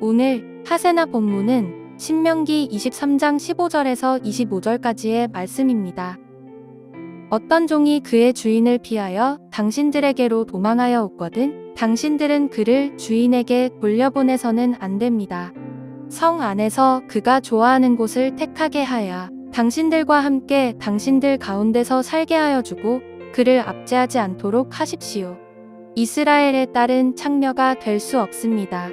오늘 하세나 본문은 신명기 23장 15절에서 25절까지의 말씀입니다. 어떤 종이 그의 주인을 피하여 당신들에게로 도망하여 오거든 당신들은 그를 주인에게 돌려보내서는 안 됩니다. 성 안에서 그가 좋아하는 곳을 택하게 하여 당신들과 함께 당신들 가운데서 살게 하여 주고 그를 압제하지 않도록 하십시오. 이스라엘의 딸은 창녀가 될 수 없습니다.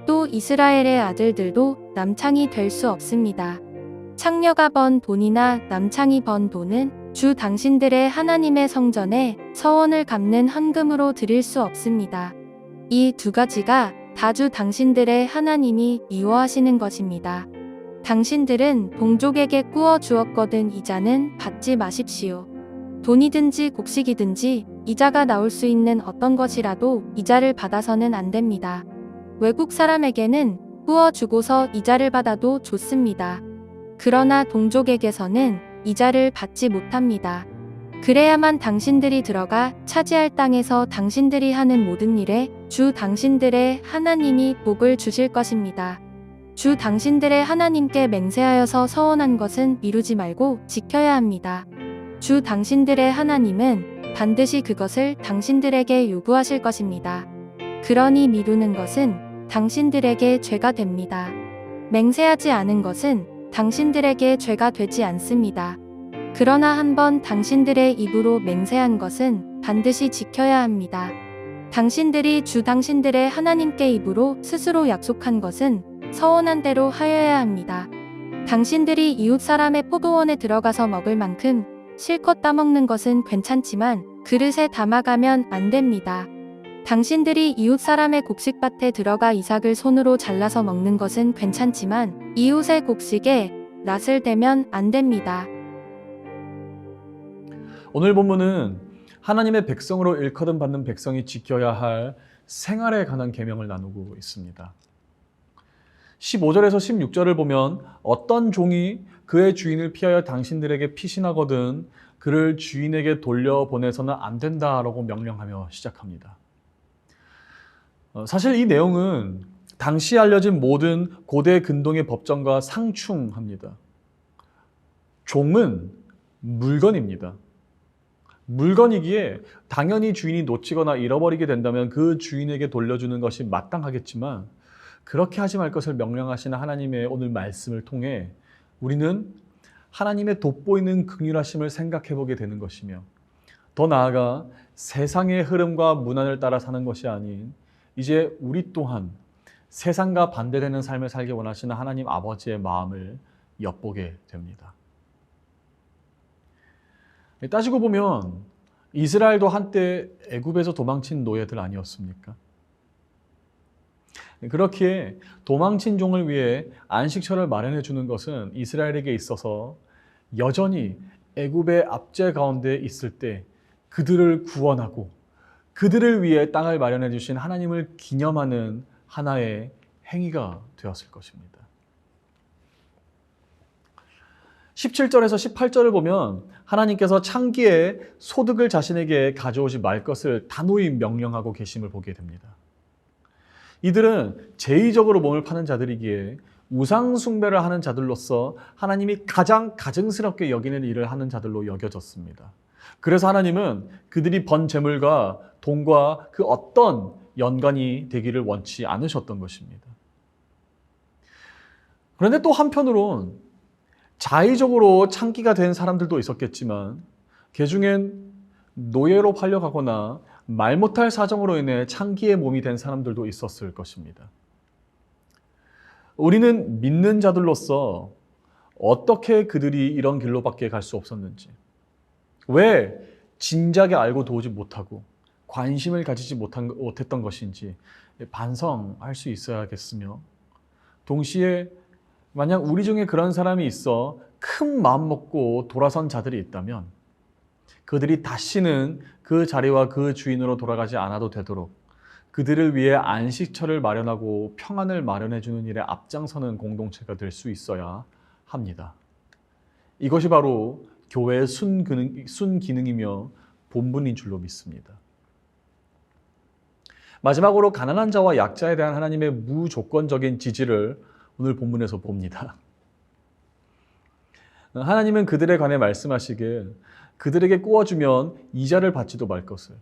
또 이스라엘의 아들들도 남창이 될 수 없습니다. 창녀가 번 돈이나 남창이 번 돈은 주 당신들의 하나님의 성전에 서원을 갚는 헌금으로 드릴 수 없습니다. 이 두 가지가 다 주 당신들의 하나님이 미워하시는 것입니다. 당신들은 동족에게 꾸어 주었거든 이자는 받지 마십시오. 돈이든지 곡식이든지 이자가 나올 수 있는 어떤 것이라도 이자를 받아서는 안 됩니다. 외국 사람에게는 꾸어 주고서 이자를 받아도 좋습니다. 그러나 동족에게서는 이자를 받지 못합니다. 그래야만 당신들이 들어가 차지할 땅에서 당신들이 하는 모든 일에 주 당신들의 하나님이 복을 주실 것입니다. 주 당신들의 하나님께 맹세하여서 서원한 것은 미루지 말고 지켜야 합니다. 주 당신들의 하나님은 반드시 그것을 당신들에게 요구하실 것입니다. 그러니 미루는 것은 당신들에게 죄가 됩니다. 맹세하지 않은 것은 당신들에게 죄가 되지 않습니다. 그러나 한번 당신들의 입으로 맹세한 것은 반드시 지켜야 합니다. 당신들이 주 당신들의 하나님께 입으로 스스로 약속한 것은 서원한 대로 하여야 합니다. 당신들이 이웃 사람의 포도원에 들어가서 먹을 만큼 실컷 따먹는 것은 괜찮지만 그릇에 담아가면 안 됩니다. 당신들이 이웃 사람의 곡식밭에 들어가 이삭을 손으로 잘라서 먹는 것은 괜찮지만 이웃의 곡식에 낫을 대면 안 됩니다. 오늘 본문은 하나님의 백성으로 일컬음 받는 백성이 지켜야 할 생활에 관한 계명을 나누고 있습니다. 15절에서 16절을 보면 어떤 종이 그의 주인을 피하여 당신들에게 피신하거든 그를 주인에게 돌려보내서는 안 된다라고 명령하며 시작합니다. 사실 이 내용은 당시 알려진 모든 고대 근동의 법정과 상충합니다. 종은 물건입니다. 물건이기에 당연히 주인이 놓치거나 잃어버리게 된다면 그 주인에게 돌려주는 것이 마땅하겠지만 그렇게 하지 말 것을 명령하시는 하나님의 오늘 말씀을 통해 우리는 하나님의 돋보이는 긍휼하심을 생각해 보게 되는 것이며 더 나아가 세상의 흐름과 문화를 따라 사는 것이 아닌 이제 우리 또한 세상과 반대되는 삶을 살기 원하시는 하나님 아버지의 마음을 엿보게 됩니다. 따지고 보면 이스라엘도 한때 애굽에서 도망친 노예들 아니었습니까? 그렇기에 도망친 종을 위해 안식처를 마련해 주는 것은 이스라엘에게 있어서 여전히 애굽의 압제 가운데 있을 때 그들을 구원하고 그들을 위해 땅을 마련해 주신 하나님을 기념하는 하나의 행위가 되었을 것입니다. 17절에서 18절을 보면 하나님께서 창기에 소득을 자신에게 가져오지 말 것을 단호히 명령하고 계심을 보게 됩니다. 이들은 제의적으로 몸을 파는 자들이기에 우상 숭배를 하는 자들로서 하나님이 가장 가증스럽게 여기는 일을 하는 자들로 여겨졌습니다. 그래서 하나님은 그들이 번 재물과 돈과 그 어떤 연관이 되기를 원치 않으셨던 것입니다. 그런데 또 한편으론 자의적으로 창기가 된 사람들도 있었겠지만 그 중엔 노예로 팔려가거나 말 못할 사정으로 인해 창기의 몸이 된 사람들도 있었을 것입니다. 우리는 믿는 자들로서 어떻게 그들이 이런 길로밖에 갈 수 없었는지, 왜 진작에 알고 도우지 못하고 관심을 가지지 못했던 것인지 반성할 수 있어야겠으며, 동시에 만약 우리 중에 그런 사람이 있어 큰 마음 먹고 돌아선 자들이 있다면 그들이 다시는 그 자리와 그 주인으로 돌아가지 않아도 되도록 그들을 위해 안식처를 마련하고 평안을 마련해 주는 일에 앞장서는 공동체가 될 수 있어야 합니다. 이것이 바로 교회의 순기능이며 본분인 줄로 믿습니다. 마지막으로 가난한 자와 약자에 대한 하나님의 무조건적인 지지를 오늘 본문에서 봅니다. 하나님은 그들에 관해 말씀하시길 그들에게 구워주면 이자를 받지도 말 것을,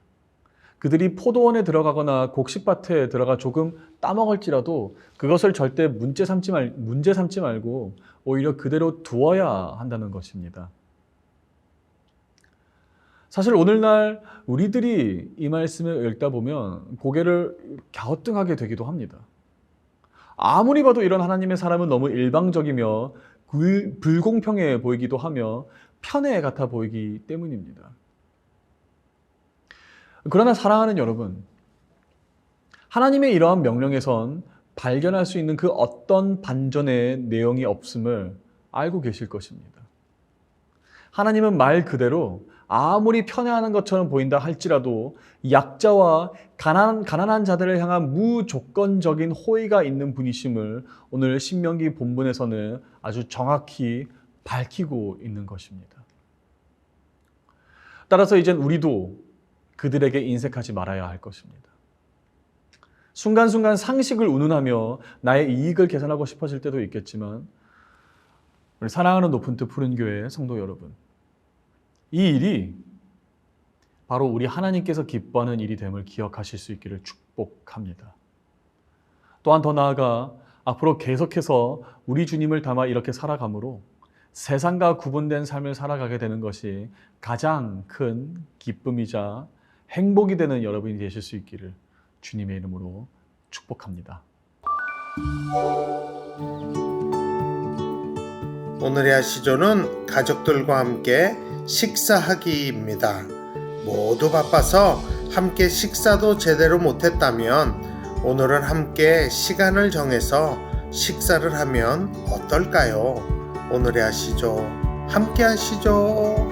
그들이 포도원에 들어가거나 곡식밭에 들어가 조금 따먹을지라도 그것을 절대 문제 삼지 말고 오히려 그대로 두어야 한다는 것입니다. 사실 오늘날 우리들이 이 말씀을 읽다 보면 고개를 갸우뚱하게 되기도 합니다. 아무리 봐도 이런 하나님의 사람은 너무 일방적이며 불공평해 보이기도 하며 편애 같아 보이기 때문입니다. 그러나 사랑하는 여러분, 하나님의 이러한 명령에선 발견할 수 있는 그 어떤 반전의 내용이 없음을 알고 계실 것입니다. 하나님은 말 그대로 아무리 편애하는 것처럼 보인다 할지라도 약자와 가난한 자들을 향한 무조건적인 호의가 있는 분이심을 오늘 신명기 본문에서는 아주 정확히 밝히고 있는 것입니다. 따라서 이젠 우리도 그들에게 인색하지 말아야 할 것입니다. 순간순간 상식을 운운하며 나의 이익을 계산하고 싶어질 때도 있겠지만 우리 사랑하는 높은 뜻 푸른 교회 성도 여러분, 이 일이 바로 우리 하나님께서 기뻐하는 일이 됨을 기억하실 수 있기를 축복합니다. 또한 더 나아가 앞으로 계속해서 우리 주님을 닮아 이렇게 살아감으로 세상과 구분된 삶을 살아가게 되는 것이 가장 큰 기쁨이자 행복이 되는 여러분이 되실 수 있기를 주님의 이름으로 축복합니다. 오늘의 아시조는 가족들과 함께 식사하기입니다. 모두 바빠서 함께 식사도 제대로 못했다면 오늘은 함께 시간을 정해서 식사를 하면 어떨까요? 오늘의 아시조 함께 하시죠.